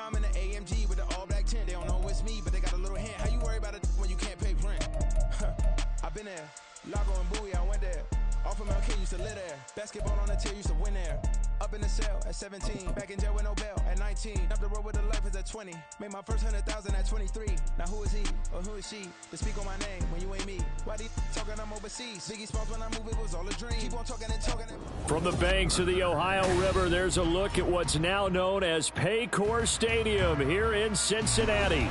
I'm in the AMG with the all black tint. They don't know it's me, but they got a little hint. How you worry about it when you can't pay rent? I've been there. Lago and Bowie, I went there. Off of MLK, used to live there. Basketball on the tier, used to win there. Up in the cell at 17. Back in jail with no bail at 19. Up the road with the life is at 20. Made my first 100,000 at 23. Now who is he or who is she to speak on my name when you ain't me? Why they talking I'm overseas? Biggie Smalls when I move, it was all a dream. Keep on talking and talking. From the banks of the Ohio River, there's a look at what's now known as Paycor Stadium here in Cincinnati.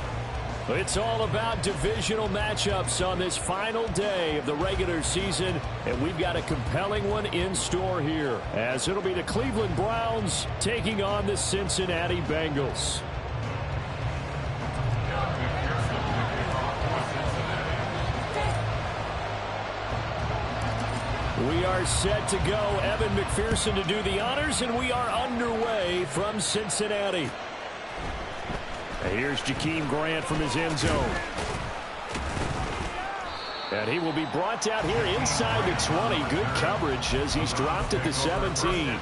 It's all about divisional matchups on this final day of the regular season, and we've got a compelling one in store here, as it'll be the Cleveland Browns taking on the Cincinnati Bengals. We are set to go. Evan McPherson to do the honors, and we are underway from Cincinnati. Here's Jakeem Grant from his end zone. And he will be brought down here inside the 20. Good coverage as he's dropped at the 17.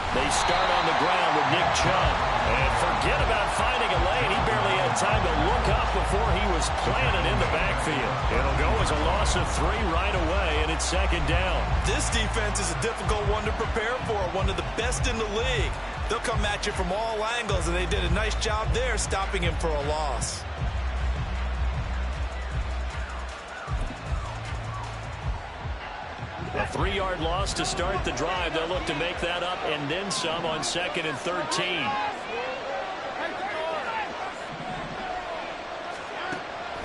They start on the ground with Nick Chubb. And forget about finding a lane. He barely had time to look up before he was planted in the backfield. It'll go as a loss of 3 right away, and it's second down. This defense is a difficult one to prepare for, one of the best in the league. They'll come at you from all angles, and they did a nice job there stopping him for a loss. A 3-yard loss to start the drive. They'll look to make that up and then some on 2nd and 13.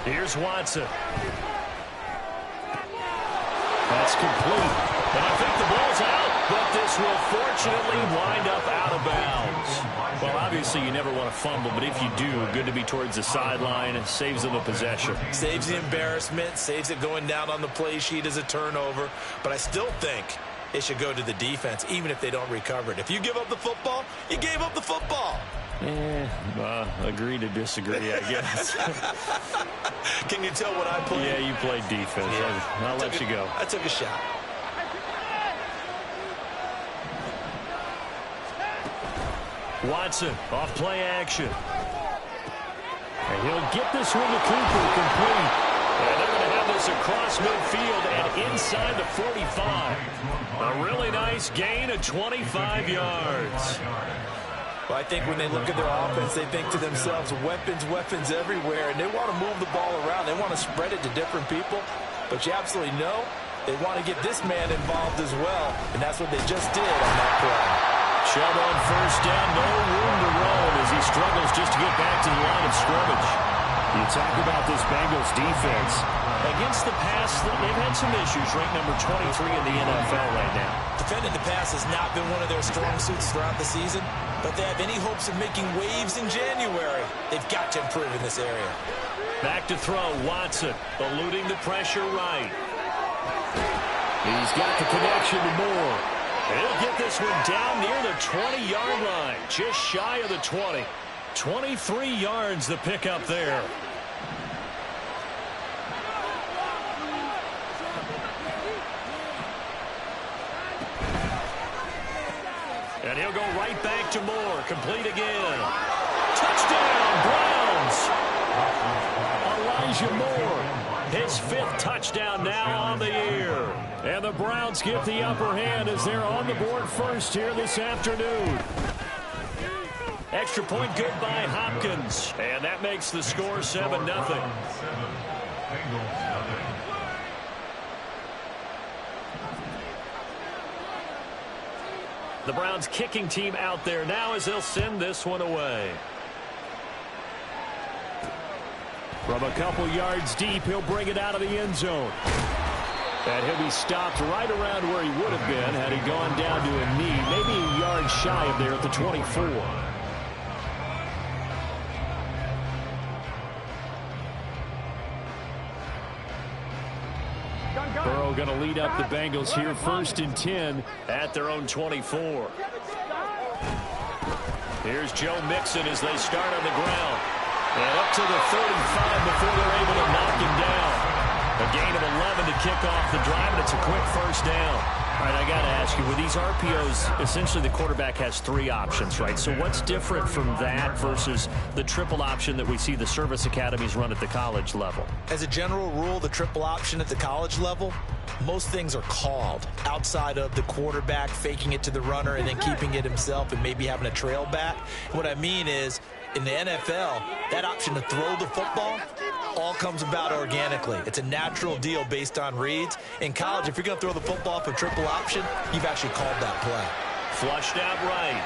Here's Watson. That's complete. And I think the ball's out, but this will fortunately wind up out of bounds. Well, obviously you never want to fumble, but if you do, good to be towards the sideline. It saves them a possession. Saves the embarrassment, saves it going down on the play sheet as a turnover. But I still think it should go to the defense, even if they don't recover it. If you give up the football, you gave up the football. Agree to disagree, I guess. Can you tell what I played? Yeah, you played defense. Yeah. I'll let you go. I took a shot. Watson off play action. And he'll get this one to Cooper complete. And they're going to have this across midfield and inside the 45. A really nice gain of 25 yards. Well, I think when they look at their offense, they think to themselves, weapons everywhere, and they want to move the ball around. They want to spread it to different people, but you absolutely know they want to get this man involved as well, and that's what they just did on that play. Chubb on first down, no room to roam as he struggles just to get back to the line of scrimmage. You talk about this Bengals defense. Against the pass, they've had some issues, ranked number 23 in the NFL right now. Defending the pass has not been one of their strong suits throughout the season, but they have any hopes of making waves in January. They've got to improve in this area. Back to throw, Watson, eluding the pressure right. He's got the connection to Moore. He'll get this one down near the 20-yard line, just shy of the 20. 23 yards the pickup there. And he'll go right back to Moore. Complete again. Touchdown, Browns. Elijah Moore. His 5th touchdown now on the year. And the Browns get the upper hand as they're on the board first here this afternoon. Extra point good by Hopkins. And that makes the score 7-0. The Browns kicking team out there now as they'll send this one away. From a couple yards deep, he'll bring it out of the end zone. And he'll be stopped right around where he would have been had he gone down to a knee, maybe a yard shy of there at the 24. Burrow going to lead up the Bengals here, 1st and 10 at their own 24. Here's Joe Mixon as they start on the ground. And up to the 35 before they're able to knock him down. A gain of 11 to kick off the drive, and it's a quick 1st down. All right, I got to ask you, with these RPOs, essentially the quarterback has 3 options, right? So what's different from that versus the triple option that we see the service academies run at the college level? As a general rule, the triple option at the college level, most things are called outside of the quarterback faking it to the runner and then keeping it himself and maybe having a trail back. What I mean is, in the NFL, that option to throw the football all comes about organically. It's a natural deal based on reads. In college, if you're going to throw the football for triple option, you've actually called that play. Flushed out right.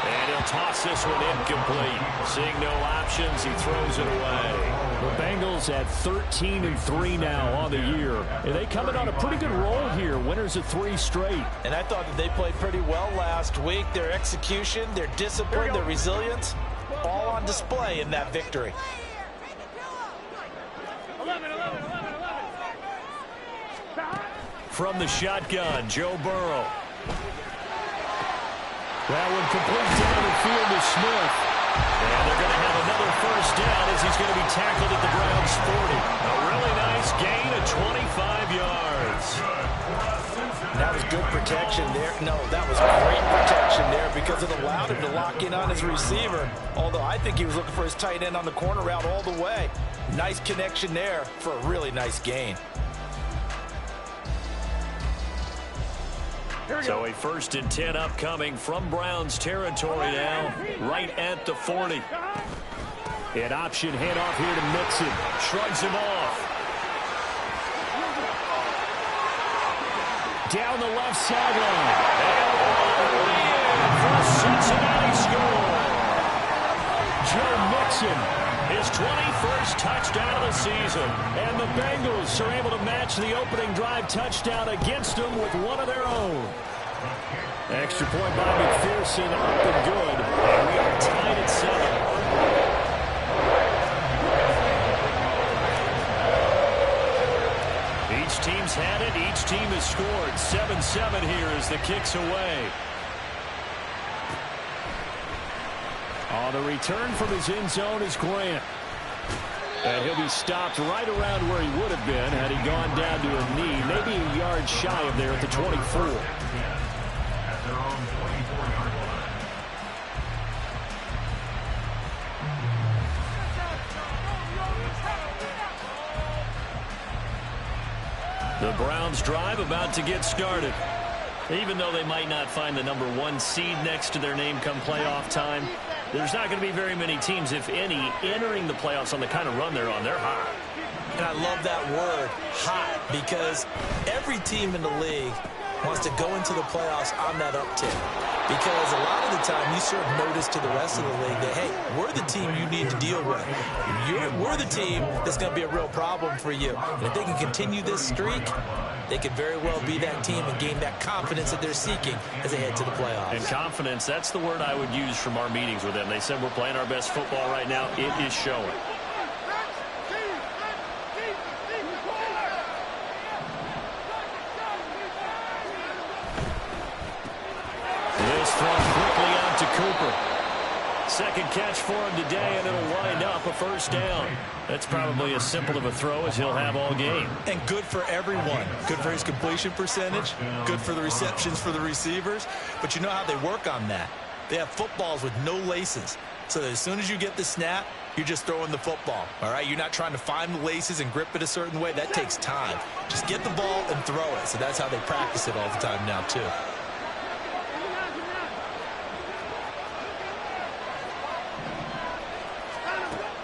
And he'll toss this one incomplete. Seeing no options, he throws it away. The Bengals at 13-3 now on the year. And they come in on a pretty good roll here. Winners of 3 straight. And I thought that they played pretty well last week. Their execution, their discipline, their resilience, all on display in that victory. From the shotgun, Joe Burrow. That one complete down the field to Smith. And they're going to have another 1st down as he's going to be tackled at the Browns' 40. A really nice gain of 25 yards. That was good protection there. No, that was great protection there because it allowed him to lock in on his receiver. Although I think he was looking for his tight end on the corner route all the way. Nice connection there for a really nice gain. So a 1st and 10 upcoming from Browns territory now, right at the 40. An option handoff here to Mixon. Shrugs him off. Down the left sideline. And for a Cincinnati score. Joe Mixon, his 21st touchdown of the season. And the Bengals are able to match the opening drive touchdown against them with one of their own. Extra point by McPherson, up and good. And we are tied at 7. Each team's had it. Each team has scored. 7-7 here as the kick's away. On the return from his end zone is Grant. And he'll be stopped right around where he would have been had he gone down to a knee, maybe a yard shy of there at the 24. The Browns drive about to get started. Even though they might not find the number 1 seed next to their name come playoff time, there's not going to be very many teams, if any, entering the playoffs on the kind of run they're on. They're hot. And I love that word, hot, because every team in the league wants to go into the playoffs on that uptick. Because a lot of the time you serve notice to the rest of the league that, hey, we're the team you need to deal with. We're the team that's going to be a real problem for you. And if they can continue this streak, they could very well be that team and gain that confidence that they're seeking as they head to the playoffs. And confidence, that's the word I would use from our meetings with them. They said we're playing our best football right now. It is showing. This throw quickly out to Cooper. Second catch for him today, and it'll wind up a 1st down. That's probably as simple of a throw as he'll have all game. And good for everyone. Good for his completion percentage. Good for the receptions for the receivers. But you know how they work on that. They have footballs with no laces. So that as soon as you get the snap, you're just throwing the football. All right? You're not trying to find the laces and grip it a certain way. That takes time. Just get the ball and throw it. So that's how they practice it all the time now, too.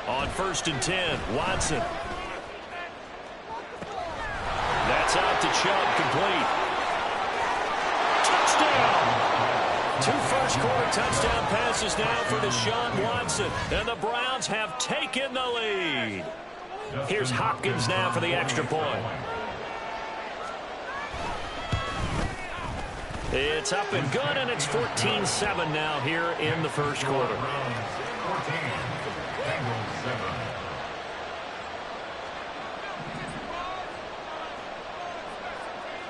On 1st and 10, Watson. That's out to Chubb, complete. Touchdown! 2 first-quarter touchdown passes now for Deshaun Watson, and the Browns have taken the lead. Here's Hopkins now for the extra point. It's up and good, and it's 14-7 now here in the first quarter.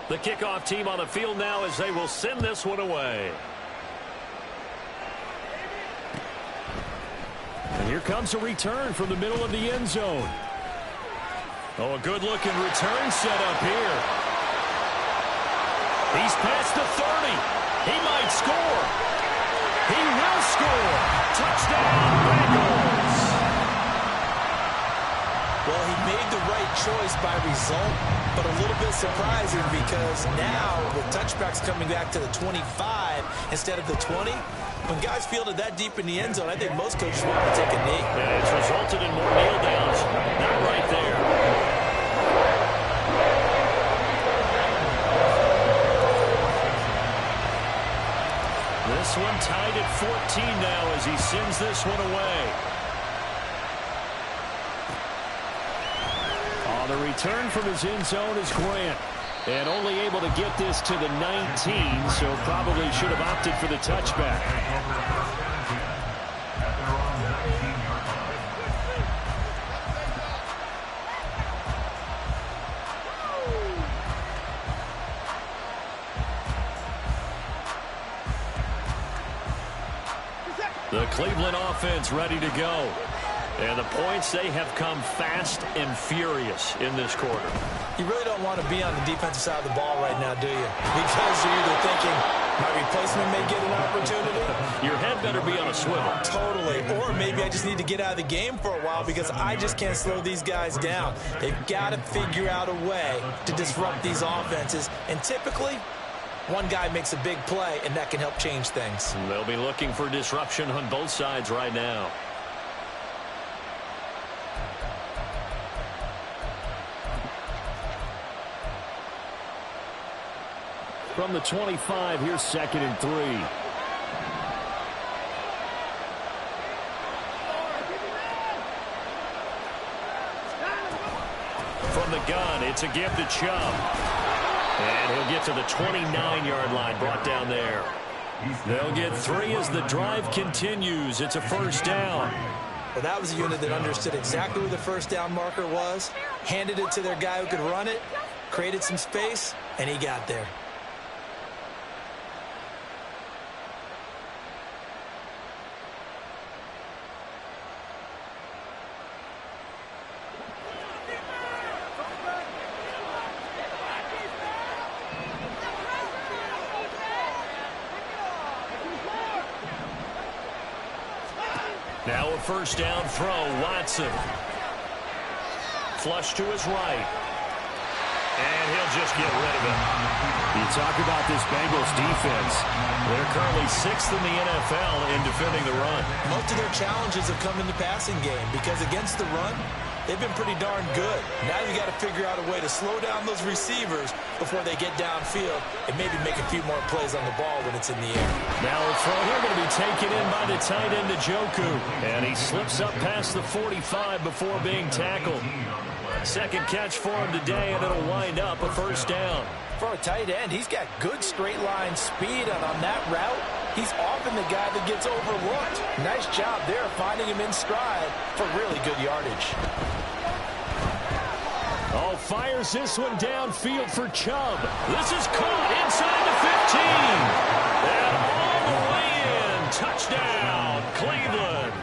The kickoff team on the field now as they will send this one away. And here comes a return from the middle of the end zone. Oh, a good-looking return set up here. He's past the 30. He might score. He will score. Touchdown, Bengals. Well, he made the right choice by result, but a little bit surprising because now with touchbacks coming back to the 25 instead of the 20, when guys field it that deep in the end zone, I think most coaches want to take a knee. Yeah, it's resulted in more kneel downs. Not right there. This one tied at 14 now as he sends this one away. On the return from his end zone is Grant. And only able to get this to the 19, so probably should have opted for the touchback. The Cleveland offense ready to go. And the points, they have come fast and furious in this quarter. You really don't want to be on the defensive side of the ball right now, do you? Because you're either thinking, my replacement may get an opportunity. Your head better be on a swivel. Totally. Or maybe I just need to get out of the game for a while because I just can't slow these guys down. They've got to figure out a way to disrupt these offenses. And typically, one guy makes a big play, and that can help change things. And they'll be looking for disruption on both sides right now. From the 25, here's 2nd and 3. From the gun, it's a give to Chubb. And he'll get to the 29-yard line, brought down there. They'll get 3 as the drive continues. It's a first down. Well, that was a unit that understood exactly where the first down marker was, handed it to their guy who could run it, created some space, and he got there. Now a first down throw, Watson. Flush to his right. And he'll just get rid of it. You talk about this Bengals defense. They're currently 6th in the NFL in defending the run. Most of their challenges have come in the passing game because against the run, they've been pretty darn good. Now you got to figure out a way to slow down those receivers before they get downfield and maybe make a few more plays on the ball when it's in the air. Now a throw here going to be taken in by the tight end Njoku. And he slips up past the 45 before being tackled. Second catch for him today, and it'll wind up a first down. For a tight end, he's got good straight line speed, and on that route, he's often the guy that gets overlooked. Nice job there finding him in stride for really good yardage. Oh, fires this one downfield for Chubb. This is caught inside the 15. And all the way in. Touchdown, Cleveland.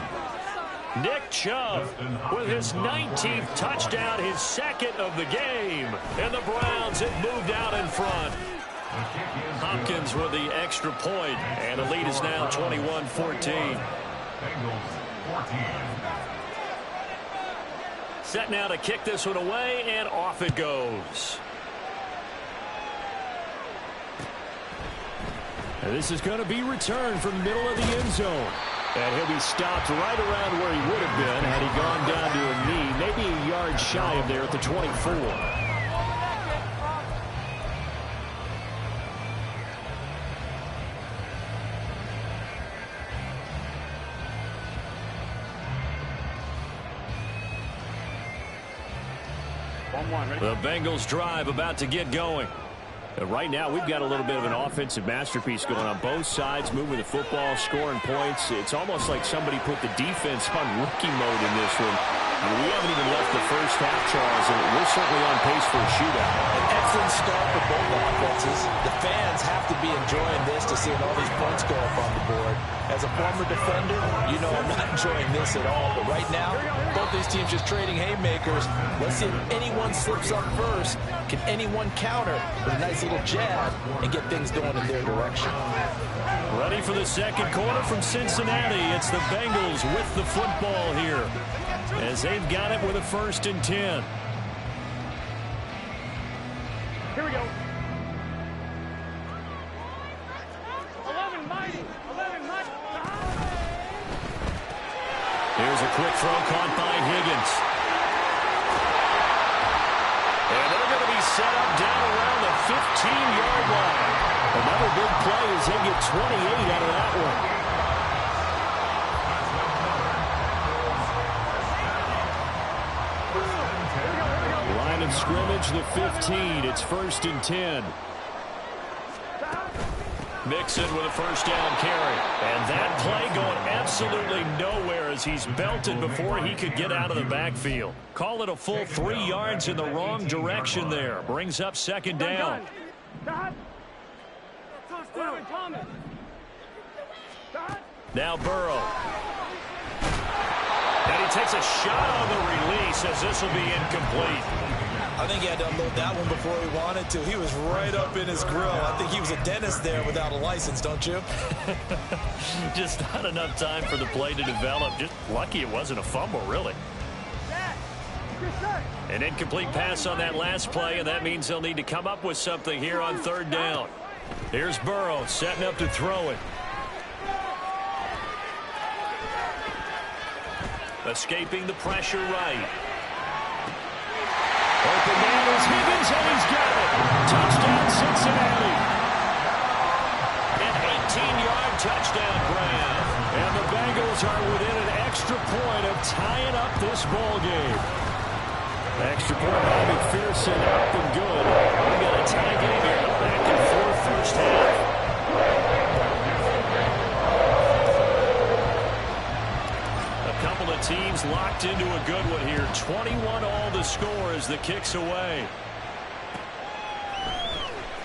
Nick Chubb with his 19th touchdown, his 2nd of the game. And the Browns have moved out in front. Hopkins with the extra point, and the lead is now 21-14. Set now to kick this one away, and off it goes. And this is going to be returned from the middle of the end zone. And he'll be stopped right around where he would have been had he gone down to a knee, maybe a yard shy of there at the 24. The Bengals drive about to get going. Right now, we've got a little bit of an offensive masterpiece going on both sides, moving the football, scoring points. It's almost like somebody put the defense on rookie mode in this one. We haven't even left the first half, Charles, and we're certainly on pace for a shootout. An excellent start for both offenses. The fans have to be enjoying this to see all these points go up on the board. As a former defender, you know I'm not enjoying this at all. But right now, both these teams just trading haymakers. Let's see if anyone slips up first. Can anyone counter with a nice little jab and get things going in their direction? Ready for the second quarter from Cincinnati. It's the Bengals with the football here, as they've got it with a 1st and 10. Here we go. 11 mighty. Here's a quick throw caught by Higgins. And they're going to be set up down around the 15-yard line. Another big play as they get 28 out of that one. Line of scrimmage, the 15. It's 1st and 10. Mixon with a 1st down carry. And that play going absolutely nowhere as he's belted before he could get out of the backfield. Call it a full 3 yards in the wrong direction there. Brings up 2nd down. Now Burrow. And he takes a shot on the release as this will be incomplete. I think he had to unload that one before he wanted to. He was right up in his grill. I think he was a dentist there without a license, don't you? Just not enough time for the play to develop. Just lucky it wasn't a fumble, really. An incomplete pass on that last play, and that means they'll need to come up with something here on 3rd down. Here's Burrow setting up to throw it. Escaping the pressure right. Open man is Higgins, and he's got it. Touchdown, Cincinnati. An 18-yard touchdown grab. And the Bengals are within an extra point of tying up this ball game. Extra point by McPherson, up and good. We got a tie game here. Back and forth 1st half. Couple of teams locked into a good one here. 21 all the score as the kick's away.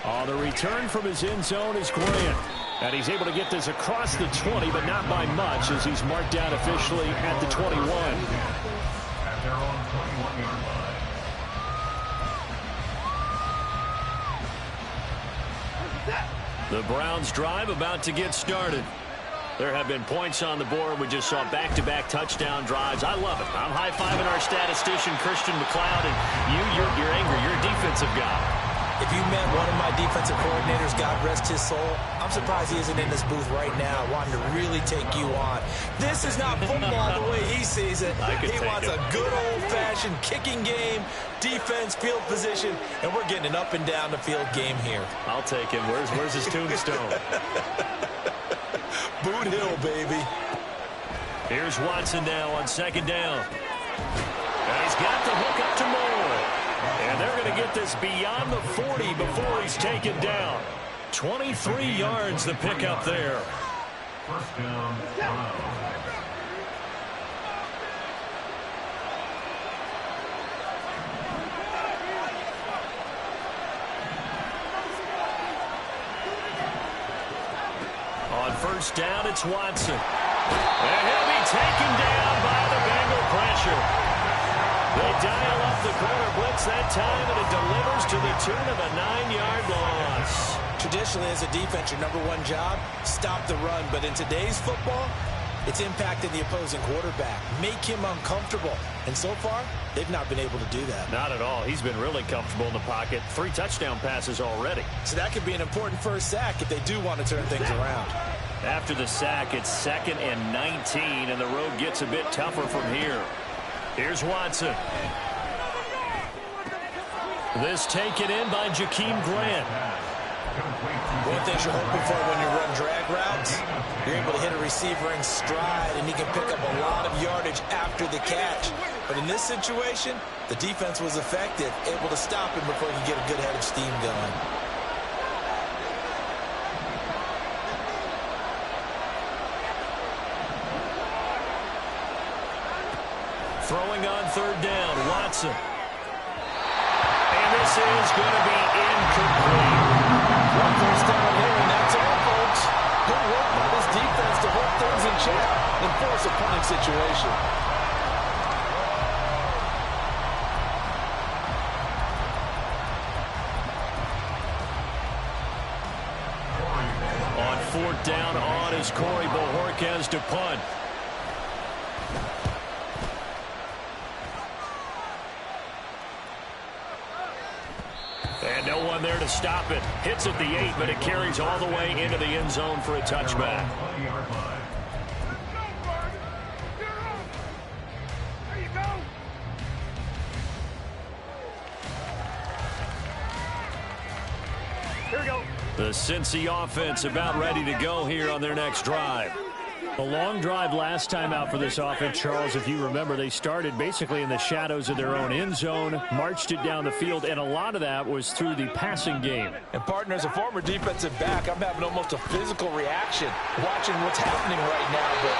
On the return from his end zone is Grant. And he's able to get this across the 20, but not by much as he's marked down officially at the 21. The Browns drive about to get started. There have been points on the board. We just saw back-to-back touchdown drives. I love it. I'm high-fiving our statistician, Christian McLeod, and you're angry. You're a defensive guy. If you met one of my defensive coordinators, God rest his soul, I'm surprised he isn't in this booth right now wanting to really take you on. This is not football the way he sees it. He wants a good old-fashioned kicking game, defense, field position, and we're getting an up-and-down-the-field game here. I'll take him. Where's his tombstone? Boot Hill, baby. Here's Watson now on 2nd down. And he's got the hook up to Moore. And they're going to get this beyond the 40 before he's taken down. 23 yards the pickup there. 1st down. On 1st down, it's Watson. And he'll be taken down by the Bengal pressure. They dial up the corner blitz that time, and it delivers to the tune of a 9-yard loss. Traditionally, as a defense, your #1 job, stop the run. But in today's football, it's impacting the opposing quarterback. Make him uncomfortable. And so far, they've not been able to do that. Not at all. He's been really comfortable in the pocket. 3 touchdown passes already. So that could be an important first sack if they do want to turn things around. After the sack, it's 2nd and 19, and the road gets a bit tougher from here. Here's Watson. This taken in by Jakeem Grant. One thing you're hoping for when you run drag routes, you're able to hit a receiver in stride, and he can pick up a lot of yardage after the catch. But in this situation, the defense was effective, able to stop him before he could get a good head of steam going. Throwing on third down, Watson. And this is going to be incomplete. One first down here, and that's all, folks. Good work by this defense to hold things in check and force a punting situation. On fourth down on is Corey Bojorquez to punt. And no one there to stop it. Hits at the 8, but it carries all the way into the end zone for a touchback. Here we go. The Cincy offense about ready to go here on their next drive. A long drive last time out for this offense, Charles. If you remember, they started basically in the shadows of their own end zone, marched it down the field, and a lot of that was through the passing game. And, partner, as a former defensive back, I'm having almost a physical reaction watching what's happening right now. But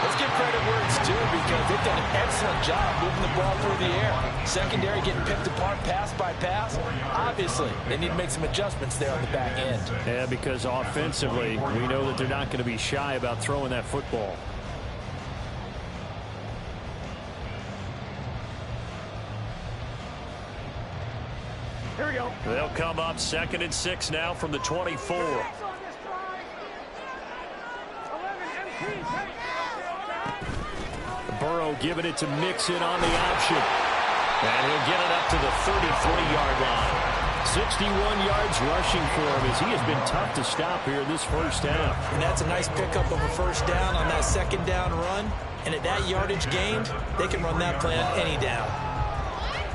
let's give credit where it's due because they've done an excellent job moving the ball through the air. Secondary getting picked apart pass by pass. Obviously, they need to make some adjustments there on the back end. Yeah, because offensively, we know that they're not going to be shy about throwing that football. Here we go. They'll come up 2nd and 6 now from the 24. Burrow giving it to Mixon on the option. And he'll get it up to the 33-yard line. 61 yards rushing for him as he has been tough to stop here in this first half. And that's a nice pickup of a first down on that second down run. And at that yardage gained, they can run that play on any down.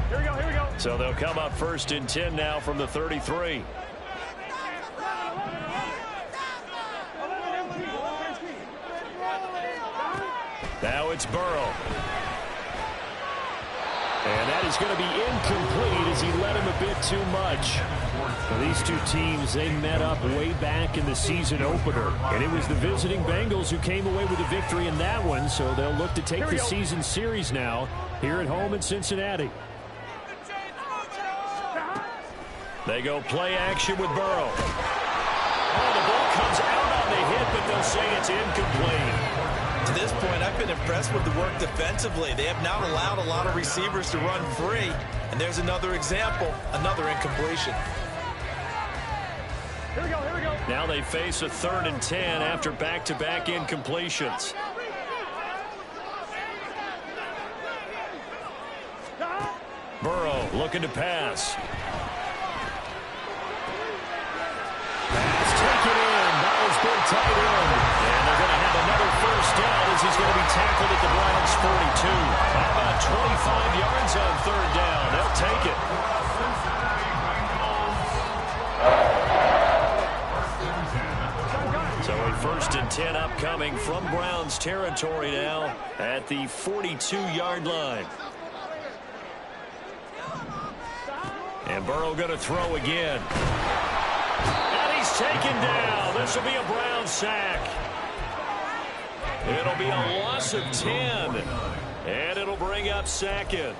Here we go, here we go. So they'll come up 1st and 10 now from the 33. Now it's Burrow. And that is going to be incomplete as he led him a bit too much. Now, these two teams, they met up way back in the season opener. And it was the visiting Bengals who came away with a victory in that one. So they'll look to take the season series now here at home in Cincinnati. They go play action with Burrow. Oh, the ball comes out on the hit, but they'll say it's incomplete. To this point, I've been impressed with the work defensively. They have not allowed a lot of receivers to run free. And there's another example, another incompletion. Here we go, here we go. Now they face a 3rd and 10 after back-to-back incompletions. Burrow looking to pass. Pass taken in. Ball's been tight in. And they're going to have another first down as he's going to be tackled at the Browns' 42. How about 25 yards on 3rd down? They'll take it. So a 1st and 10 upcoming from Browns territory now at the 42-yard line. And Burrow going to throw again. And he's taken down. This will be a Brown sack. It'll be a loss of 10. And it'll bring up 2nd.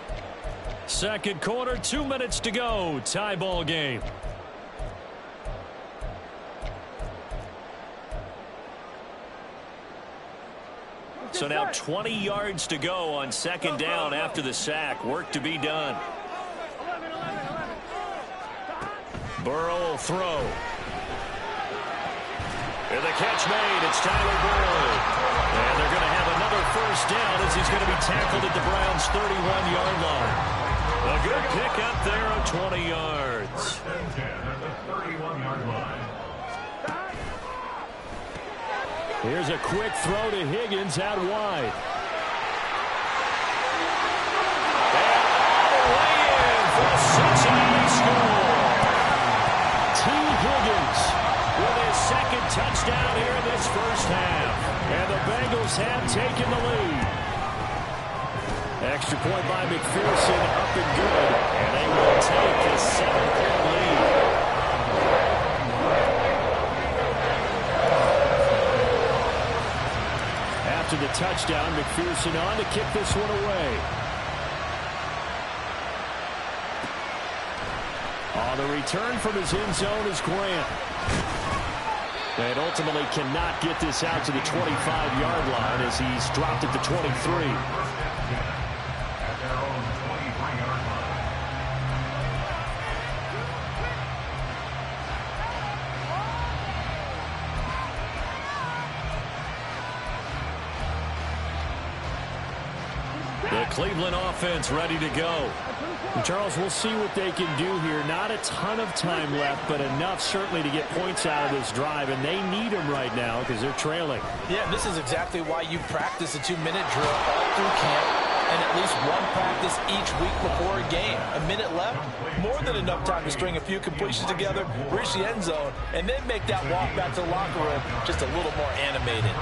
Second quarter, 2 minutes to go. Tie ball game. So now 20 yards to go on 2nd down after the sack. Work to be done. Burrow will throw. And the catch made. It's Tyler Boyd. And they're going to have another first down as he's going to be tackled at the Browns' 31-yard line. A good pickup there of 20 yards. Here's a quick throw to Higgins out wide. And all the way in for a Cincinnati score. T. Higgins with his 2nd touchdown here in this first half. And the Bengals have taken the lead. Extra point by McPherson, up and good. And they will take a 7-point lead. After the touchdown, McPherson on to kick this one away. On the return from his end zone is Grant. And ultimately cannot get this out to the 25-yard line as he's dropped at the 23. The Cleveland offense ready to go. And Charles, we'll see what they can do here. Not a ton of time left, but enough certainly to get points out of this drive, and they need them right now because they're trailing. Yeah, this is exactly why you practice a 2-minute drill all through camp and at least one practice each week before a game. A minute left, more than enough time to string a few completions together, reach the end zone, and then make that walk back to the locker room just a little more animated.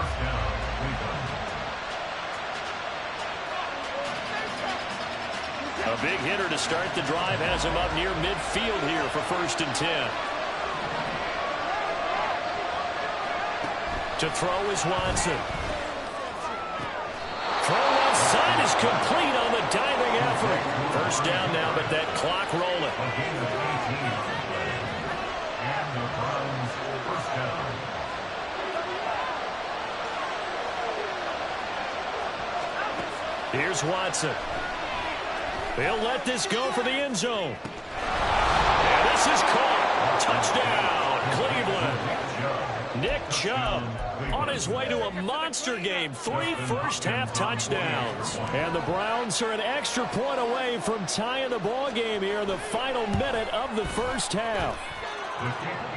A big hitter to start the drive has him up near midfield here for 1st and 10. To throw is Watson. Throw outside is complete on the diving effort. 1st down now, but that clock rolling. Here's Watson. They'll let this go for the end zone. And this is caught. Touchdown, Cleveland. Nick Chubb on his way to a monster game. 3 first-half touchdowns. And the Browns are an extra point away from tying the ball game here in the final minute of the first half.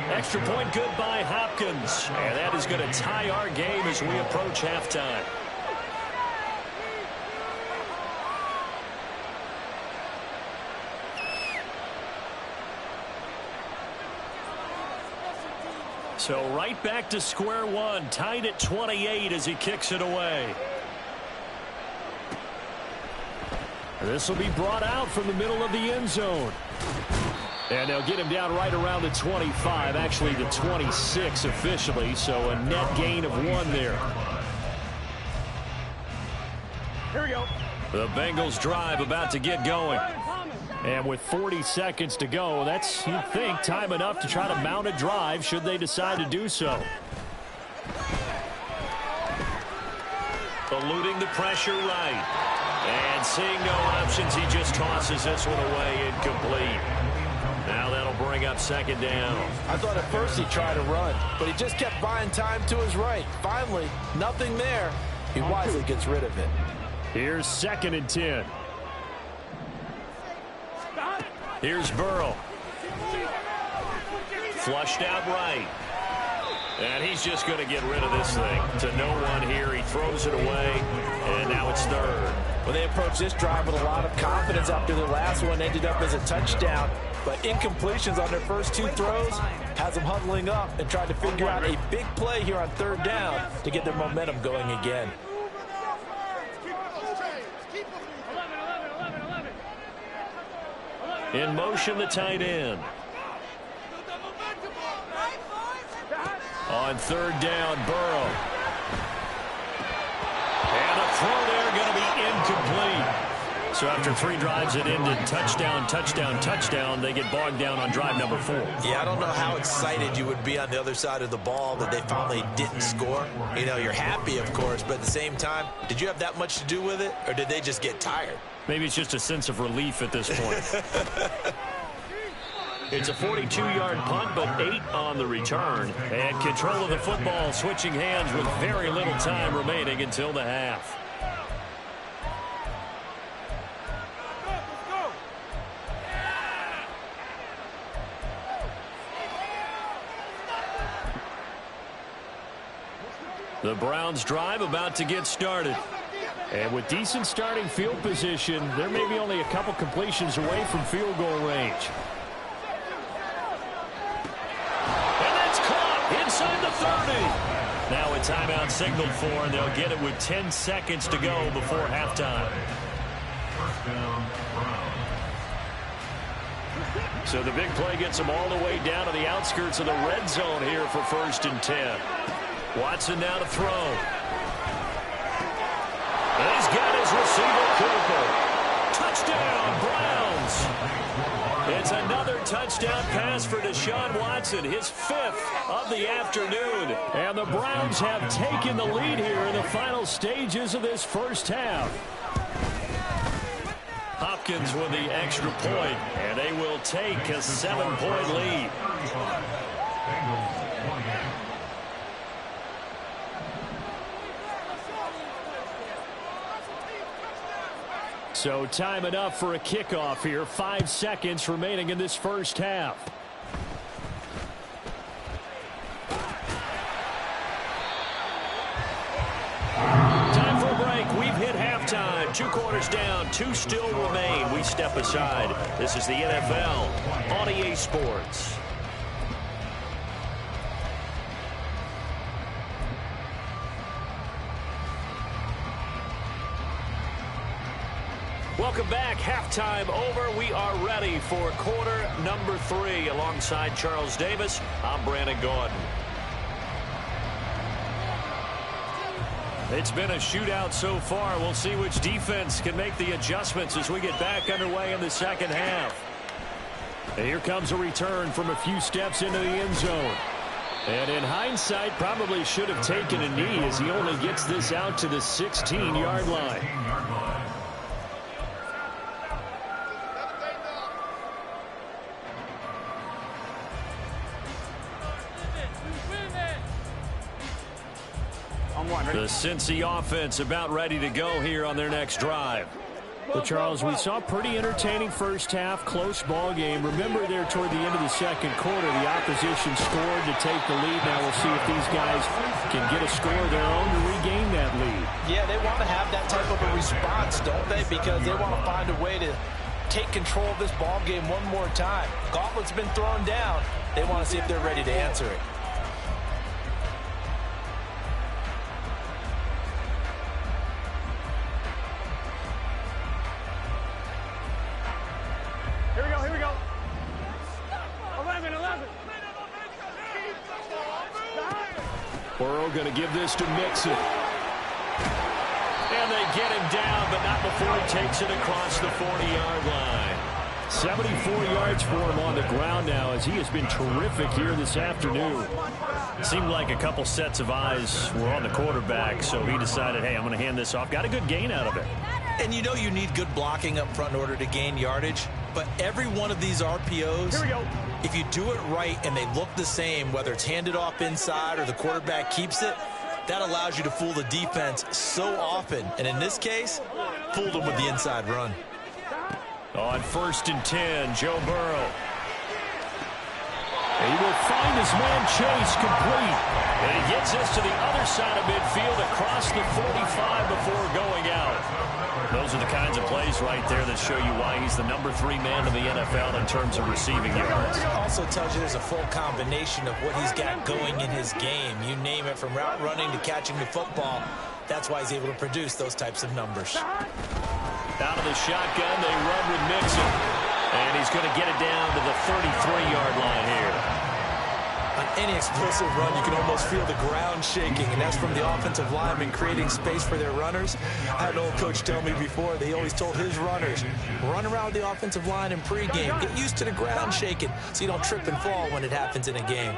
Extra point good by Hopkins. And that is going to tie our game as we approach halftime. So right back to square one, tied at 28 as he kicks it away. This will be brought out from the middle of the end zone. And they'll get him down right around the 25, actually the 26 officially, so a net gain of 1 there. Here we go. The Bengals drive about to get going. And with 40 seconds to go, that's, you'd think, time enough to try to mount a drive should they decide to do so. Eluding the pressure right. And seeing no options, he just tosses this one away incomplete. Now that'll bring up 2nd down. I thought at first he tried to run, but he just kept buying time to his right. Finally, nothing there. He wisely gets rid of it. Here's 2nd and 10. Here's Burrow. Flushed out right. And he's just going to get rid of this thing. To no one here. He throws it away. And now it's 3rd. Well, they approached this drive with a lot of confidence after their last one ended up as a touchdown. But incompletions on their first 2 throws has them huddling up and trying to figure out a big play here on 3rd down to get their momentum going again. In motion, the tight end. On 3rd down, Burrow. And a throw there going to be incomplete. So after 3 drives that ended touchdown, touchdown, touchdown, they get bogged down on drive number 4. Yeah, I don't know how excited you would be on the other side of the ball that they finally didn't score. You know, you're happy, of course, but at the same time, did you have that much to do with it, or did they just get tired? Maybe it's just a sense of relief at this point. It's a 42-yard punt, but 8 on the return. And control of the football, switching hands with very little time remaining until the half. The Browns drive about to get started. And with decent starting field position, they're maybe only a couple completions away from field goal range. And that's caught inside the 30. Now a timeout signaled for, and they'll get it with 10 seconds to go before halftime. So the big play gets them all the way down to the outskirts of the red zone here for 1st and 10. Watson now to throw. And he's got his receiver Cooper. Touchdown, Browns. It's another touchdown pass for Deshaun Watson, his 5th of the afternoon. And the Browns have taken the lead here in the final stages of this first half. Hopkins with the extra point, and they will take a 7-point lead. So time enough for a kickoff here. 5 seconds remaining in this first half. Time for a break. We've hit halftime. 2 quarters down. 2 still remain. We step aside. This is the NFL on EA Sports. Welcome back. Halftime over. We are ready for quarter number 3. Alongside Charles Davis, I'm Brandon Gordon. It's been a shootout so far. We'll see which defense can make the adjustments as we get back underway in the second half. And here comes a return from a few steps into the end zone. And in hindsight, probably should have taken a knee as he only gets this out to the 16-yard line. The Cincy offense about ready to go here on their next drive. Well, Charles, we saw a pretty entertaining first half, close ball game. Remember there toward the end of the second quarter, the opposition scored to take the lead. Now we'll see if these guys can get a score of their own to regain that lead. Yeah, they want to have that type of a response, don't they? Because they want to find a way to take control of this ball game one more time. Gauntlet's been thrown down. They want to see if they're ready to answer it. Here we go. 11. Burrow going to give this to Mixon. And they get him down, but not before he takes it across the 40-yard line. 74 yards for him on the ground now as he has been terrific here this afternoon. Seemed like a couple sets of eyes were on the quarterback, so he decided, hey, I'm going to hand this off. Got a good gain out of it. And you know you need good blocking up front in order to gain yardage, but every one of these RPOs, if you do it right and they look the same, whether it's handed off inside or the quarterback keeps it, that allows you to fool the defense so often. And in this case, fooled them with the inside run. On 1st and 10, Joe Burrow. And he will find his man Chase complete. And he gets this to the other side of midfield across the 45 before going out. Those are the kinds of plays right there that show you why he's the number 3 man in the NFL in terms of receiving yards. Also tells you there's a full combination of what he's got going in his game. You name it, from route running to catching the football. That's why he's able to produce those types of numbers. Out of the shotgun, they run with Mixon. And he's going to get it down to the 33-yard line here. On any explosive run, you can almost feel the ground shaking, and that's from the offensive linemen creating space for their runners. I had an old coach tell me before that he always told his runners, run around the offensive line in pregame. Get used to the ground shaking so you don't trip and fall when it happens in a game.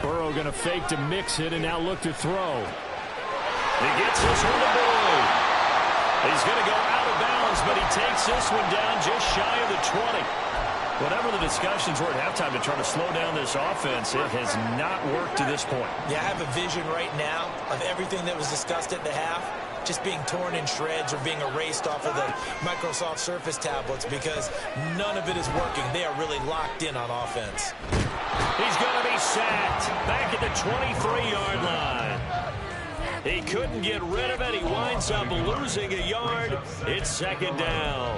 Burrow going to fake to Mixon and now look to throw. He gets this one to Boyd. He's going to go out of bounds, but he takes this one down just shy of the 20. Whatever the discussions were at halftime to try to slow down this offense, it has not worked to this point. Yeah, I have a vision right now of everything that was discussed at the half just being torn in shreds or being erased off of the Microsoft Surface tablets because none of it is working. They are really locked in on offense. He's going to be sacked back at the 23-yard line. He couldn't get rid of it. He winds up losing a yard. It's second down.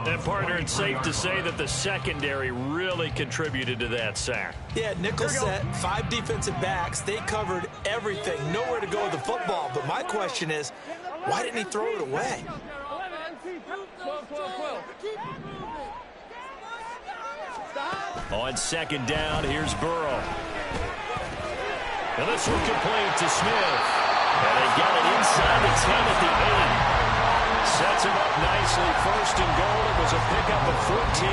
And, partner, it's safe to say that the secondary really contributed to that sack. Yeah, nickel set, 5 defensive backs. They covered everything. Nowhere to go with the football. But my question is, why didn't he throw it away? On second down, here's Burrow. And this one complete to Smith. And they got it inside the 10 at the 8. Sets him up nicely. First and goal. It was a pickup of 14.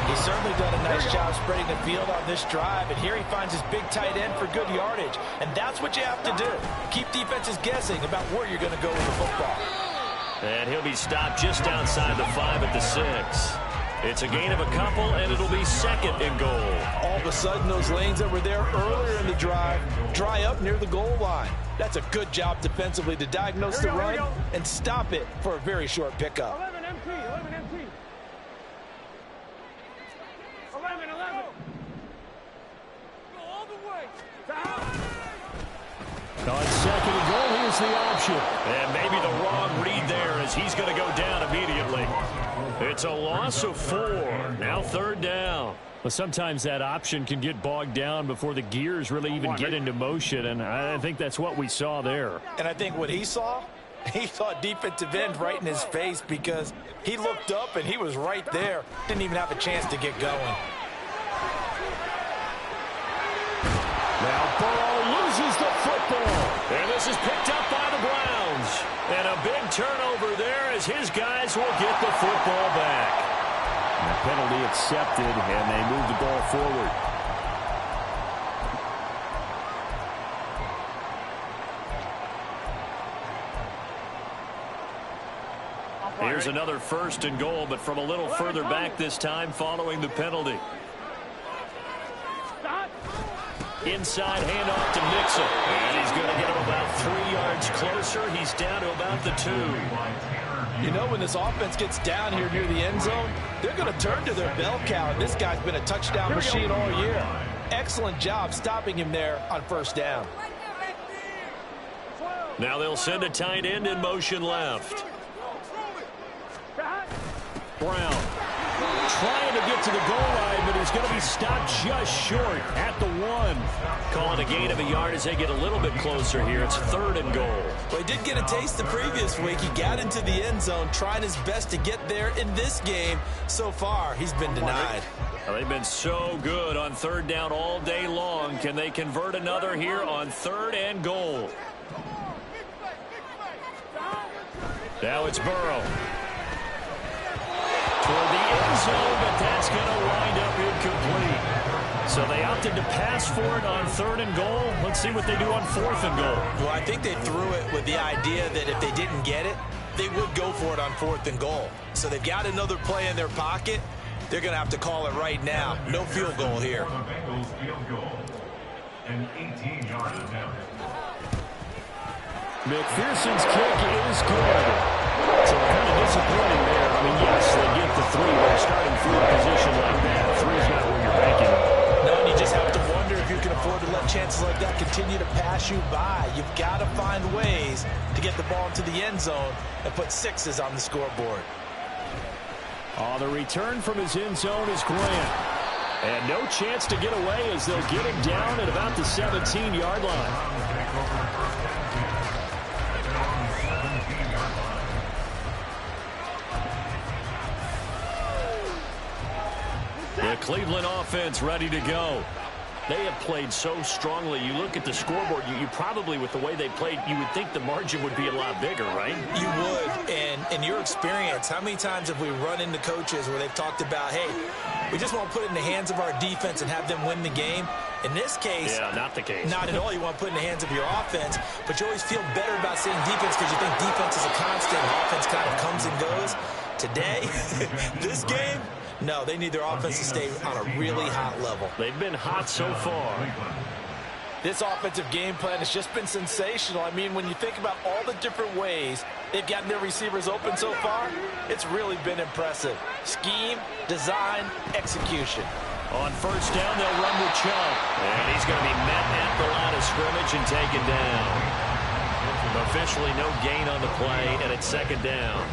He's certainly done a nice job spreading the field on this drive, and here he finds his big tight end for good yardage. And that's what you have to do. Keep defenses guessing about where you're going to go with the football. And he'll be stopped just outside the 5 at the 6. It's a gain of a couple, and it'll be second and goal. All of a sudden, those lanes that were there earlier in the drive dry up near the goal line. That's a good job defensively to diagnose the run and stop it for a very short pickup. 11 MT, 11 MT. 11. Go all the way. On second and goal, here's the option. And maybe the wrong read there as he's going to go down immediately. It's a loss of 4. Now third down. Well, sometimes that option can get bogged down before the gears really even get into motion, and I think that's what we saw there. And I think what he saw defensive end right in his face because he looked up and he was right there. Didn't even have a chance to get going. Now Burrow loses the football. And this is picked up by the Browns. And a big turnover there as his guys will get the football back. And the penalty accepted, and they move the ball forward. Here's another first and goal, but from a little further back this time following the penalty. Inside handoff to Mixon. And he's going to get him about 3 yards closer. He's down to about the 2. You know, when this offense gets down here near the end zone, they're going to turn to their bell cow. And this guy's been a touchdown machine all year. Excellent job stopping him there on first down. Now they'll send a tight end in motion left. Brown trying to get to the goal line, but he's going to be stopped just short at the 1. Calling a gain of a yard as they get a little bit closer here. It's third and goal. Well, he did get a taste the previous week. He got into the end zone, trying his best to get there in this game. So far, he's been denied. Well, they've been so good on third down all day long. Can they convert another here on third and goal? Now it's Burrow. Toward the end zone, but that's going to wind up incomplete. So they opted to pass for it on third and goal. Let's see what they do on fourth and goal. Well, I think they threw it with the idea that if they didn't get it, they would go for it on fourth and goal. So they've got another play in their pocket. They're going to have to call it right now. No field goal here. McPherson's kick is good. So kind of disappointing there. I mean, yes, they get the 3 with a starting field position like that. 3 is not where you're banking. No, and you just have to wonder if you can afford to let chances like that continue to pass you by. You've got to find ways to get the ball into the end zone and put 6s on the scoreboard. Oh, the return from his end zone is Grant. And no chance to get away as they'll get him down at about the 17-yard line. The Cleveland offense ready to go. They have played so strongly. You look at the scoreboard, you probably, with the way they played, you would think the margin would be a lot bigger, right? You would. And in your experience, how many times have we run into coaches where they've talked about, hey, we just want to put it in the hands of our defense and have them win the game? In this case, yeah, not the case. Not at all. You want to put it in the hands of your offense, but you always feel better about saying defense because you think defense is a constant. Offense kind of comes and goes. Today, this game, no, they need their offense to stay on a really hot level. They've been hot so far. This offensive game plan has just been sensational. I mean, when you think about all the different ways they've gotten their receivers open so far, it's really been impressive. Scheme, design, execution. On first down, they'll run with Chubb. And he's going to be met at the line of scrimmage and taken down. Officially no gain on the play, and it's second down.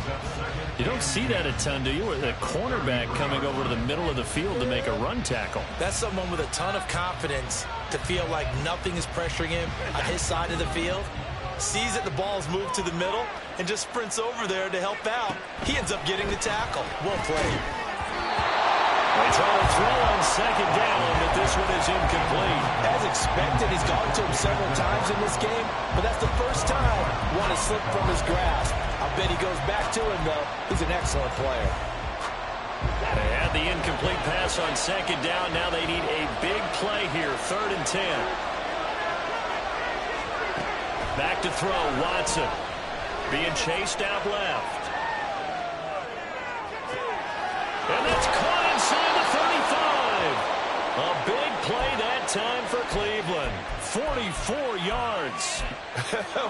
You don't see that a ton, do you? With a cornerback coming over to the middle of the field to make a run tackle. That's someone with a ton of confidence to feel like nothing is pressuring him on his side of the field. Sees that the ball's moved to the middle and just sprints over there to help out. He ends up getting the tackle. Well played. They try to throw on second down, but this one is incomplete. As expected, he's gone to him several times in this game, but that's the first time one has slipped from his grasp. I bet he goes back to him, though. He's an excellent player. They had the incomplete pass on second down. Now they need a big play here, 3rd and 10. Back to throw, Watson. Being chased out left. And that's caught inside the 35. A big play that time for Cleveland. 44 yards.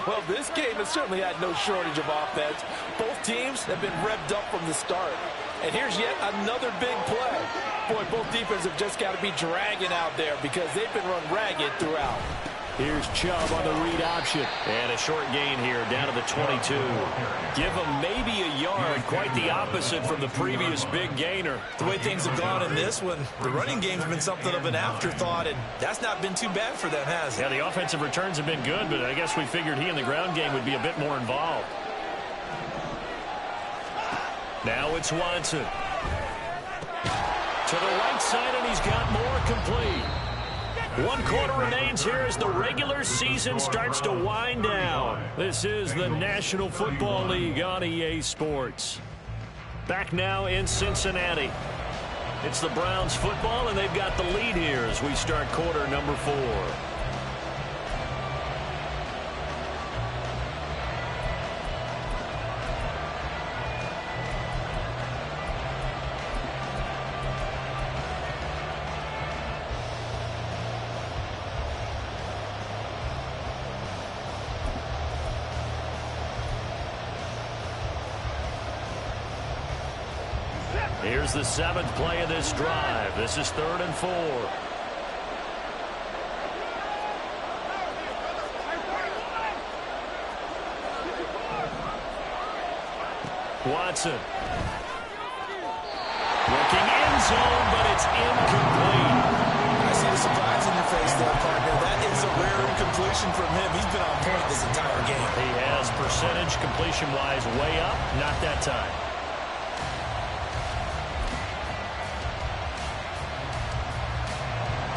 Well, this game has certainly had no shortage of offense. Both teams have been revved up from the start. And here's yet another big play. Boy, both defenses have just got to be dragging out there because they've been run ragged throughout. Here's Chubb on the read option. And a short gain here down to the 22. Give him maybe a yard. Quite the opposite from the previous big gainer. The way things have gone in this one, the running game's been something of an afterthought, and that's not been too bad for them, has it? Yeah, the offensive returns have been good, but I guess we figured he in the ground game would be a bit more involved. Now it's Watson. To the right side, and he's got more complete. 1 quarter remains here as the regular season starts to wind down. This is the National Football League on EA Sports. Back now in Cincinnati. It's the Browns football, and they've got the lead here as we start quarter number 4. Here's the 7th play of this drive. This is 3rd and 4. Watson. Looking end zone, but it's incomplete. I see the surprise in your face there, partner. That is a rare incompletion from him. He's been on point this entire game. He has percentage completion-wise way up. Not that time.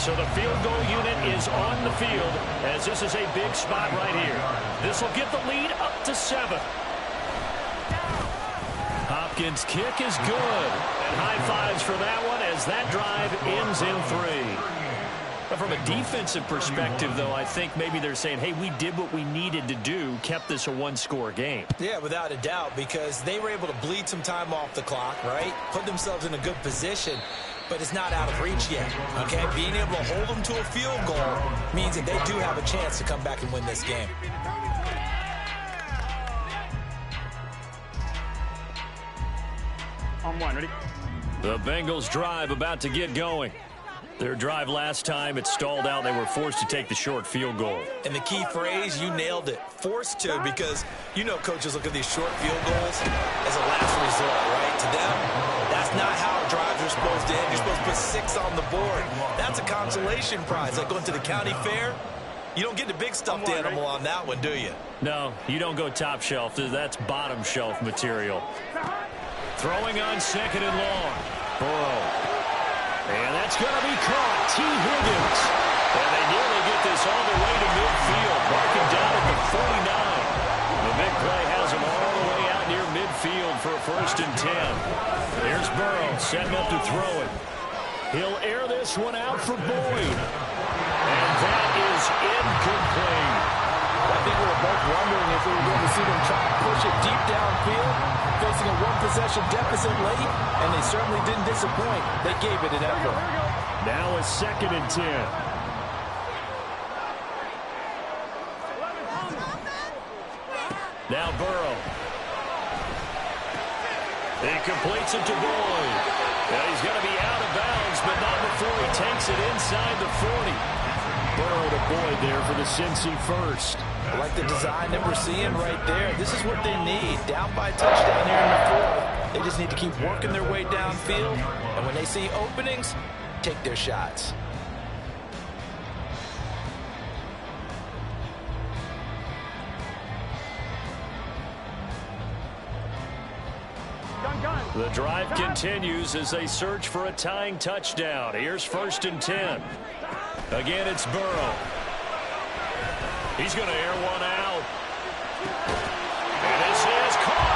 So the field goal unit is on the field as this is a big spot right here. This will get the lead up to 7. Hopkins' kick is good. And high fives for that one as that drive ends in 3. But from a defensive perspective, though, I think maybe they're saying, hey, we did what we needed to do, kept this a 1-score game. Yeah, without a doubt, because they were able to bleed some time off the clock, right? Put themselves in a good position. But it's not out of reach yet, okay? Being able to hold them to a field goal means that they do have a chance to come back and win this game. On 1, ready? The Bengals drive about to get going. Their drive last time, it stalled out. They were forced to take the short field goal. And the key phrase, you nailed it, forced to, because you know coaches look at these short field goals as a last resort, right? To them, that's not how drives are supposed to end. You're supposed to put 6 on the board. That's a consolation prize. Like going to the county fair, you don't get the big stuffed animal on that one, do you? No, you don't go top shelf. That's bottom shelf material. Throwing on 2nd and long. Burrow. And that's going to be caught. T. Higgins. And they nearly get this all the way to midfield. Marking down at the 49. The big play has him all the way out near midfield for a 1st and 10. Here's Burrow setting up to throw it. He'll air this one out for Boyd. And that is incomplete. I think we were both wondering if we were going to see them try to push it deep downfield, facing a 1-possession deficit late, and they certainly didn't disappoint. They gave it an effort. Now a 2nd and 10. Now Burrow. He completes it to Boyd. Now he's going to be out of bounds, but not before he takes it inside the 40. Burrow to Boyd there for the Cincy first. I like the design that we're seeing right there. This is what they need. Down by a touchdown here in the 4th. They just need to keep working their way downfield. And when they see openings, take their shots. The drive continues as they search for a tying touchdown. Here's 1st and 10. Again, it's Burrow. He's going to air one out. And this is caught.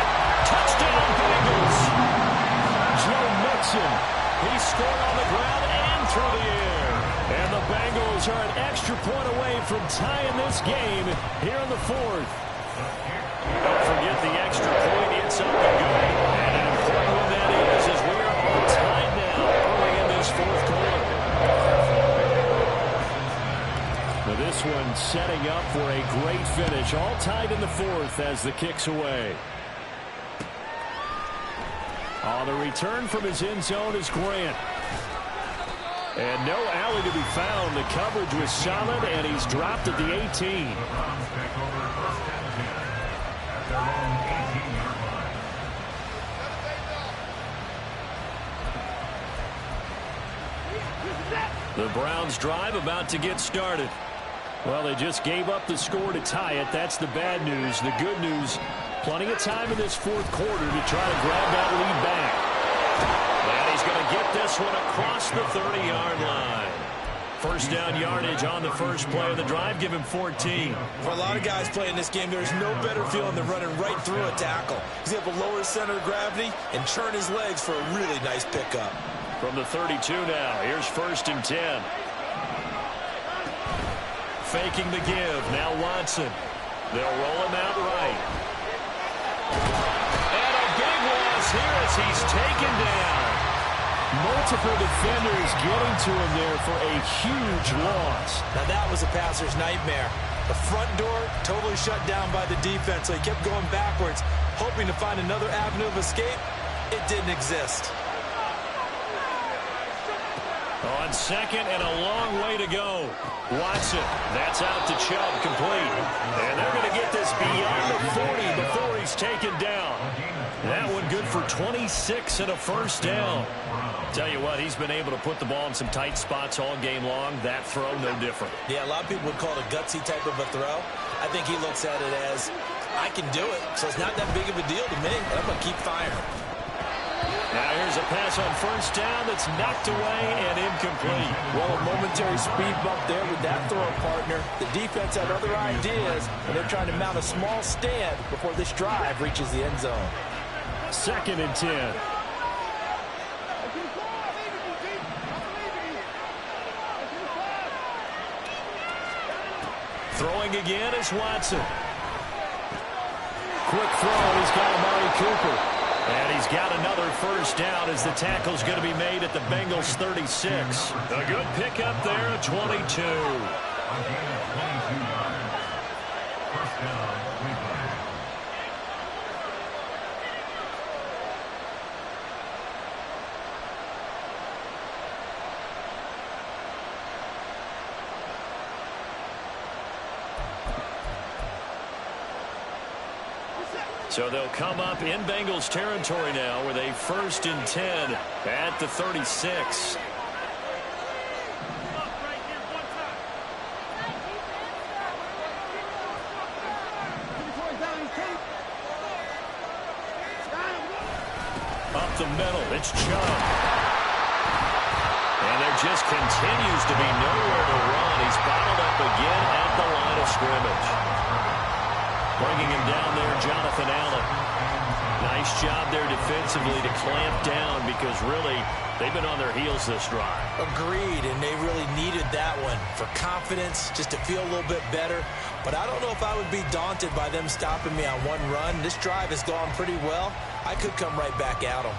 from tying this game here in the fourth. Don't forget the extra point. It's up and good. And an important one that is, as we are all tied now early in this fourth quarter. Now this one setting up for a great finish. All tied in the fourth as the kick's away. On the return from his end zone is Grant. And no alley to be found. The coverage was solid, and he's dropped at the 18. The Browns drive about to get started. Well, they just gave up the score to tie it. That's the bad news. The good news, plenty of time in this fourth quarter to try to grab that lead back. And he's going to get this one across the 30-yard line. First down yardage on the first play of the drive. Give him 14. For a lot of guys playing this game, there's no better feeling than running right through a tackle. He's able to lower his center of gravity and churn his legs for a really nice pickup. From the 32 now, here's 1st and 10. Faking the give. Now Watson. They'll roll him out right. And a big loss here as he's taken down. Multiple defenders getting to him there for a huge loss. Now that was a passer's nightmare. The front door totally shut down by the defense, so he kept going backwards, hoping to find another avenue of escape. It didn't exist. On second and a long way to go. Watson, that's out to Chubb, complete. And they're going to get this beyond the 40 before he's taken down. That one good for 26 and a first down. Tell you what, he's been able to put the ball in some tight spots all game long. That throw, no different. Yeah, a lot of people would call it a gutsy type of a throw. I think he looks at it as, I can do it, so it's not that big of a deal to me, and I'm going to keep firing. Now here's a pass on first down that's knocked away and incomplete. Well, a momentary speed bump there with that throw partner. The defense had other ideas, and they're trying to mount a small stand before this drive reaches the end zone. 2nd and 10. Throwing again is Watson. Quick throw. He's got Amari Cooper. And he's got another first down as the tackle's going to be made at the Bengals 36. A good pickup there at 22. So they'll come up in Bengals territory now with a 1st and 10 at the 36. Up the middle, it's Chubb. And there just continues to be nowhere to run. He's bottled up again at the line of scrimmage. Bringing him down there, Jonathan Allen. Nice job there defensively to clamp down because really they've been on their heels this drive. Agreed, and they really needed that one for confidence, just to feel a little bit better. But I don't know if I would be daunted by them stopping me on one run. This drive has gone pretty well. I could come right back at them.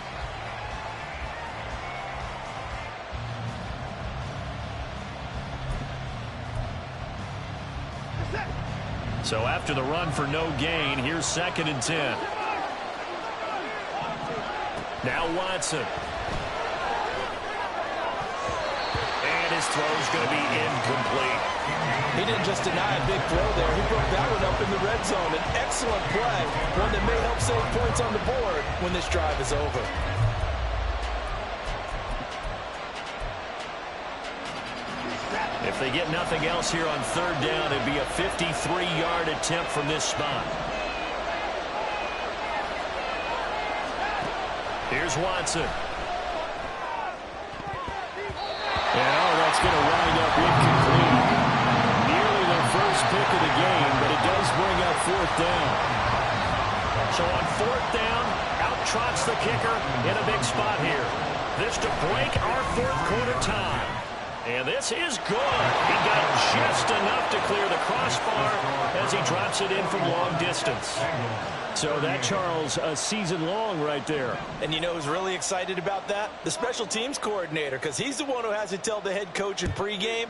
So after the run for no gain, here's 2nd and 10. Now Watson. And his throw's going to be incomplete. He didn't just deny a big throw there. He broke that one up in the red zone. An excellent play, one that may help save points on the board when this drive is over. If they get nothing else here on 3rd down, it'd be a 53-yard attempt from this spot. Here's Watson. And that's going to wind up incomplete. Nearly their first pick of the game, but it does bring up 4th down. So on 4th down, out trots the kicker in a big spot here. This to break our 4th quarter tie. And this is good. He got just enough to clear the crossbar as he drops it in from long distance. So that, Charles, a season long right there. And you know who's really excited about that? The special teams coordinator, because he's the one who has to tell the head coach in pregame,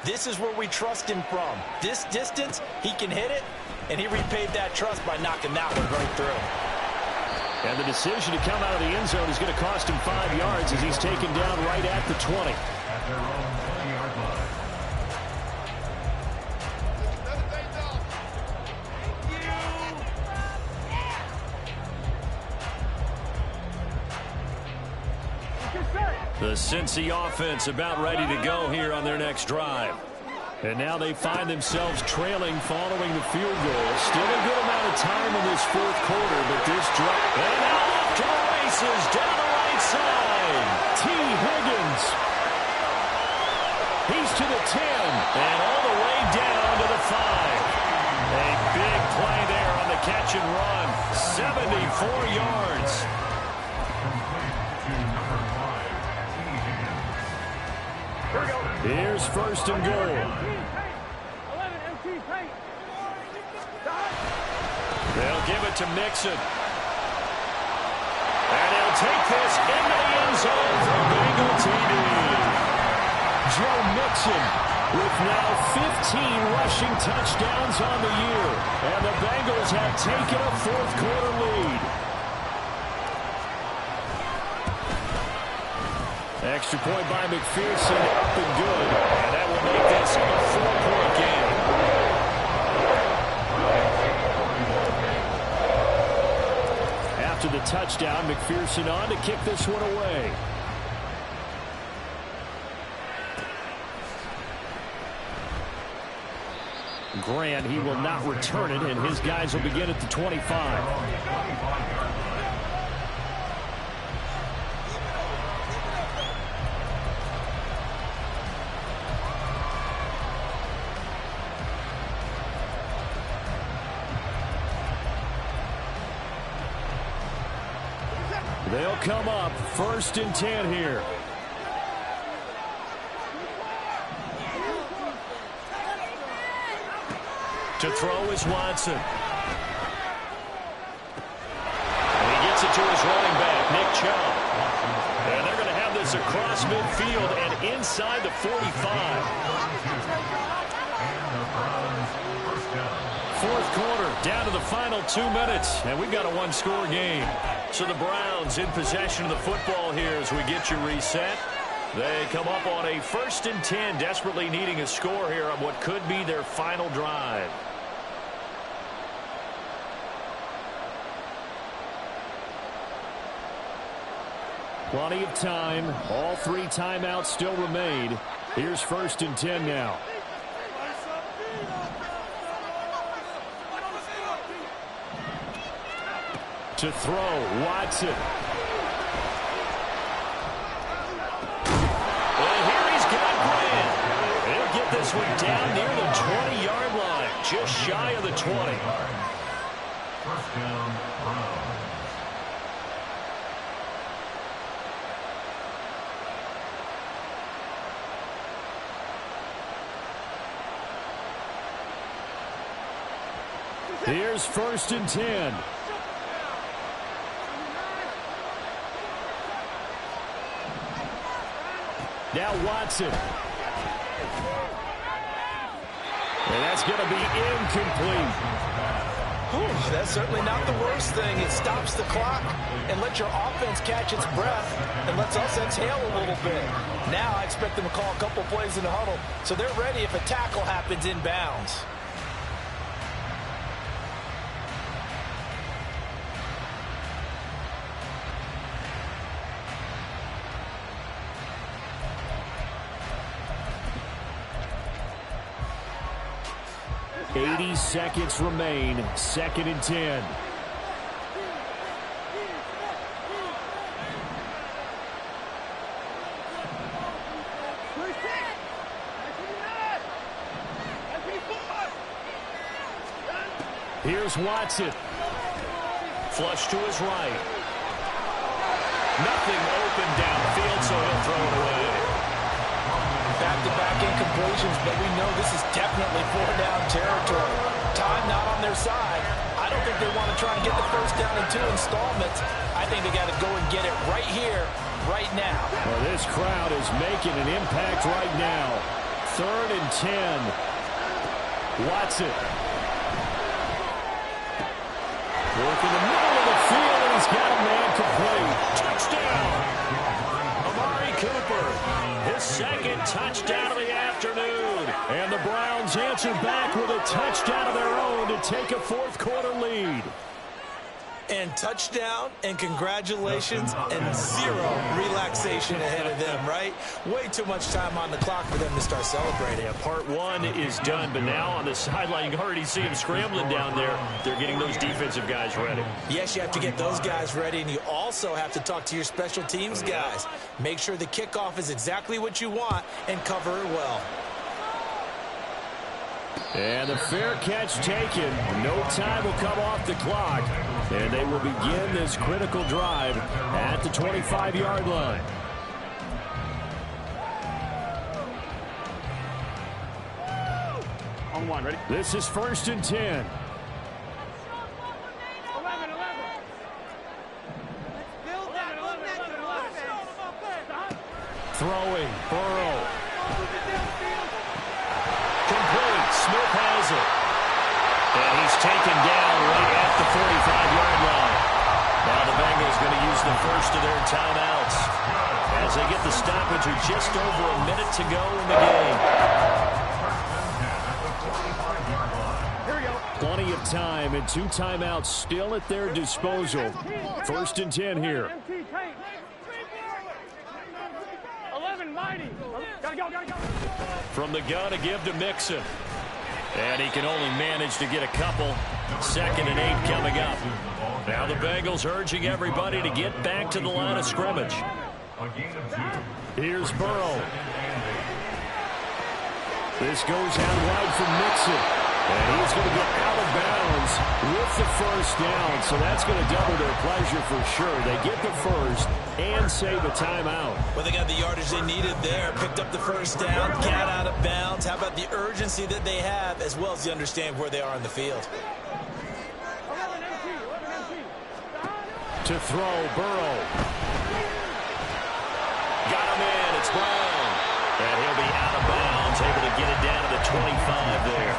this is where we trust him from. This distance, he can hit it, and he repaid that trust by knocking that one right through. And the decision to come out of the end zone is going to cost him 5 yards as he's taken down right at the 20. At their own 20-yard line. The Cincy offense about ready to go here on their next drive. And now they find themselves trailing following the field goal. Still a good amount of time in this fourth quarter, but this drive... And now off to the races down the right side. T. Higgins. He's to the 10 and all the way down to the 5. A big play there on the catch and run. 74 yards. Here's first and goal. 11 empty paint. They'll give it to Mixon. And he'll take this into the end zone for a Bengal TD. Joe Mixon with now 15 rushing touchdowns on the year. And the Bengals have taken a fourth quarter lead. Extra point by McPherson, up and good. And that will make this a 4-point game. After the touchdown, McPherson on to kick this one away. Grant, he will not return it, and his guys will begin at the 25. They'll come up first and 10 here. To throw is Watson. And he gets it to his running back, Nick Chubb. And they're going to have this across midfield and inside the 45. Fourth quarter, down to the final 2 minutes, and we've got a one-score game. So the Browns in possession of the football here as we get you reset. They come up on a first and 10, desperately needing a score here on what could be their final drive. Plenty of time. All 3 timeouts still remain. Here's first and 10 now. To throw, Watson. And here he's got Grant. He'll get this one down near the 20-yard line, just shy of the 20. First down, Browns. Here's first and 10. Now Watson. And that's going to be incomplete. Whew, that's certainly not the worst thing. It stops the clock and lets your offense catch its breath and lets us exhale a little bit. Now I expect them to call a couple plays in the huddle so they're ready if a tackle happens inbounds. Seconds remain. Second and 10. Here's Watson. Flush to his right. Nothing open downfield, so he'll throw it away. back-to-back incompletions, but we know this is definitely four-down territory. Time not on their side. I don't think they want to try and get the first down in 2 installments. I think they got to go and get it right here, right now. Well, this crowd is making an impact right now. 3rd and 10. Watson. Work in the middle of the field, and he's got a man complete. Touchdown! Amari Cooper, his 2nd touchdown of the afternoon. And the Browns answer back with a touchdown of their own to take a 4th-quarter lead. And touchdown, and congratulations, and 0 relaxation ahead of them, right? Way too much time on the clock for them to start celebrating. Yeah, part 1 is done, but now on the sideline, you can already see them scrambling down there. They're getting those defensive guys ready. Yes, you have to get those guys ready, and you also have to talk to your special teams guys. Make sure the kickoff is exactly what you want and cover it well. And the fair catch taken. No time will come off the clock. And they will begin this critical drive at the 25-yard line. On 1, ready? This is 1st and 10. 11. Build that momentum offense. Throwing. Burrow. Complete. Smith has it. And he's taken down right at the 45-yard line. Now the Bengals going to use the first of their timeouts as they get the stoppage with just over a minute to go in the game. Plenty of time and 2 timeouts still at their disposal. 1st and 10 here. 11, mighty. Gotta go. From the gun, a give to Mixon. And he can only manage to get a couple. 2nd and 8 coming up. Now the Bengals urging everybody to get back to the line of scrimmage. Here's Burrow. This goes out wide for Mixon. And he's going to get out of bounds with the first down. So that's going to double their pleasure for sure. They get the first and save a timeout. Well, they got the yardage they needed there. Picked up the first down, got out of bounds. How about the urgency that they have, as well as the understand where they are in the field. 11 MT. To throw, Burrow. Got him in. It's Brown. And he'll be out of bounds, able to get it down to the 25 there.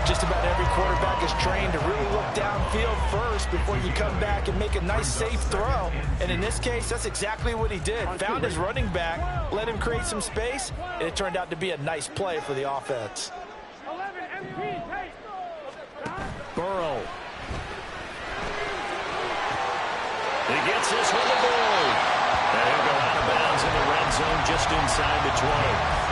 Just about every quarterback is trained to really look downfield first before you come back and make a nice, safe throw. And in this case, that's exactly what he did. Found his running back, let him create some space, and it turned out to be a nice play for the offense. 11 MT. Burrow. He gets this one to Boyd. And he'll go out of bounds in the red zone just inside the 20.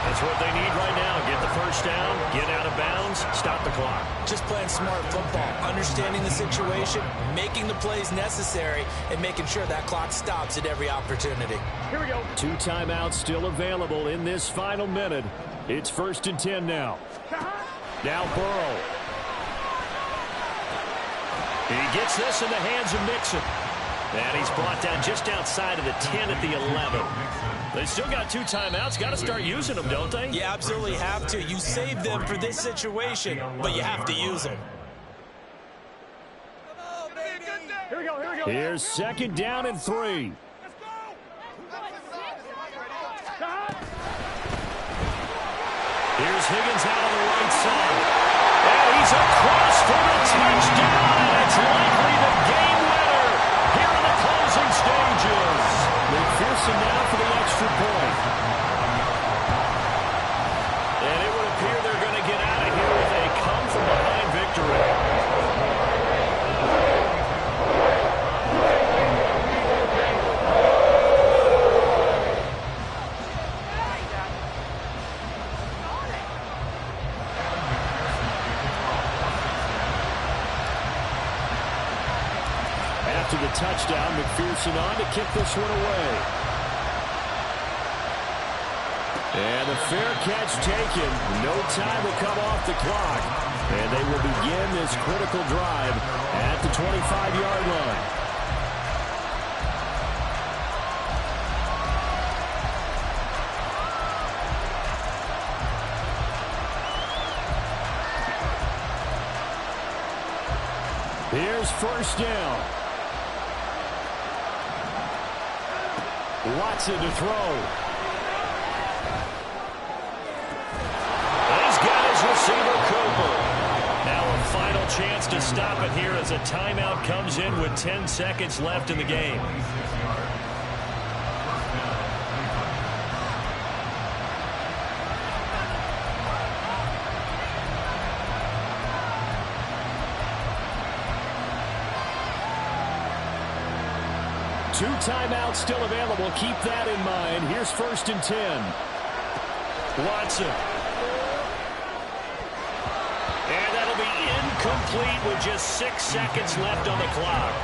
That's what they need right now. Get the first down, get out of bounds, stop the clock. Just playing smart football, understanding the situation, making the plays necessary, and making sure that clock stops at every opportunity. Here we go. 2 timeouts still available in this final minute. It's 1st and 10 now. Now Burrow. He gets this in the hands of Mixon. And he's brought down just outside of the 10 at the 11. They still got 2 timeouts. Got to start using them, don't they? You absolutely have to. You save them for this situation, but you have to use them. Here we go. Here's 2nd down and 3. Here's Higgins out on the right side. And he's across for the touchdown. And it's likely the game winner here in the closing stages. McPherson now for the extra point. And it would appear they're going to get out of here with a come-from-behind victory. After the touchdown, McPherson on to kick this one away. And the fair catch taken. No time will come off the clock. And they will begin this critical drive at the 25-yard line. goes first down. Watson to throw. He's got his receiver, Cooper. Now a final chance to stop it here as a timeout comes in with 10 seconds left in the game. Two timeouts still available. Keep that in mind. Here's 1st and 10. Watson. And that'll be incomplete with just 6 seconds left on the clock.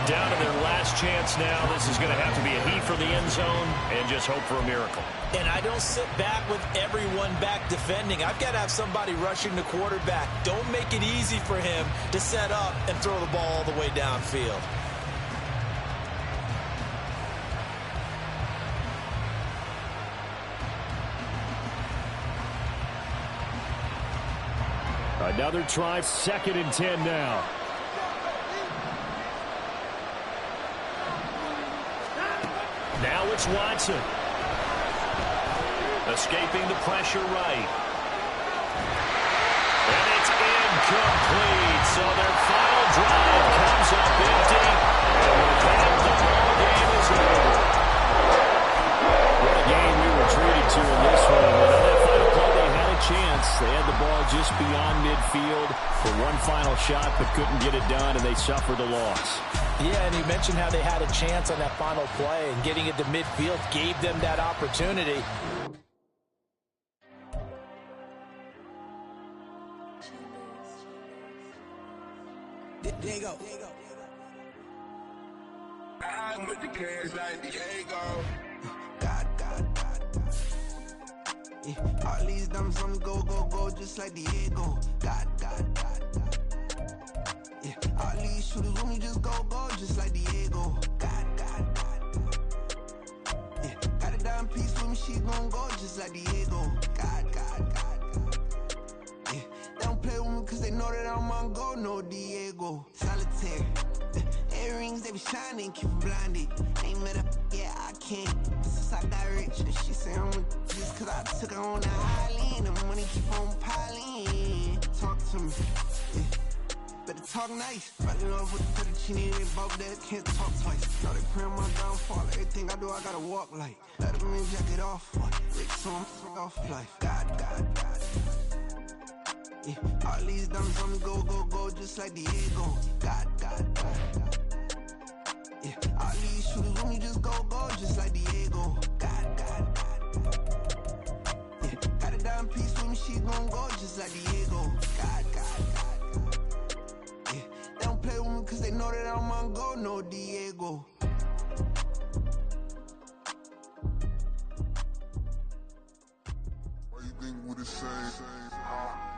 Down to their last chance now. This is going to have to be a heat for the end zone and just hope for a miracle. And I don't sit back with everyone back defending. I've got to have somebody rushing the quarterback. Don't make it easy for him to set up and throw the ball all the way downfield. Another try, 2nd and 10 now. Now it's Watson. Escaping the pressure right. And it's incomplete. So their final drive comes up empty. And with that, the ball game is over. What a game we were treated to in this one. On that final play, they had a chance. They had the ball just beyond midfield for one final shot, but couldn't get it done, and they suffered the loss. Yeah, and you mentioned how they had a chance on that final play, and getting it to midfield gave them that opportunity. There you go. I'm with the cash like Diego. God. Yeah, all these dummies on me go, just like Diego. God. Yeah, all these shooters on me just go, just like Diego. God. Yeah, got a dime piece with me, she gon' go just like Diego. God. Yeah, they don't play with me cause they know that I'm on go, no Diego. Solitaire. Earrings, they be shining, keep blinded. Ain't met up, yeah, I can't. Since I got rich, and she say I'm just cause I took her on the island. The money keep on piling. Talk to me, yeah. Better talk nice. Running off with the fettuccine, they both that can't talk twice. Know they praying my downfall. Everything I do, I gotta walk like. Let them in, jacket off. Rich, so I'm off life. God. Yeah, all these dummies on me go, just like Diego. God. Yeah, all these shooters on me just go, just like Diego. God. Yeah, got a dime piece with me, she gon' go just like Diego. God. Yeah, they don't play with me cause they know that I'm on go, no Diego. Why you think we the same?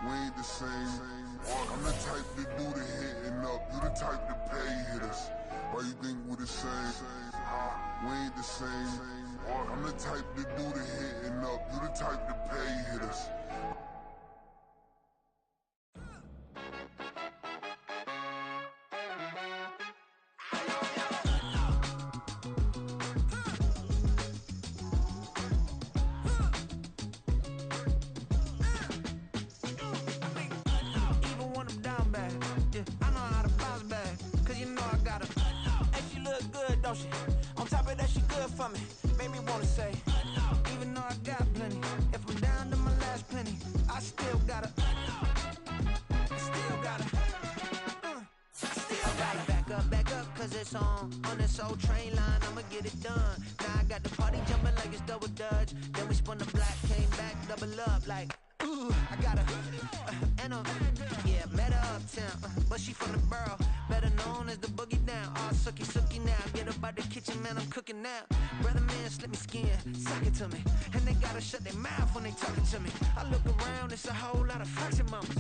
We ain't the same. I'm the type to do the hitting up. You the type to pay hitters. Why you think we the same? We ain't the same. I'm the type to do the hitting up. You the type to pay hitters. On top of that, she good for me. Made me wanna say, even though I got plenty, if I'm down to my last penny, I still gotta back up, cause it's on this old train line, I'ma get it done. Now I got the party jumping like it's double dutch. Then we spun the block, came back, double up like, ooh, I got her, and yeah, met her uptown, but she from the borough, better known as the boogie down. All sucky now, get up out the kitchen, man, I'm cooking now. Brother man, slip me skin, suck it to me, and they gotta shut their mouth when they talking to me. I look around, it's a whole lot of foxy mamas,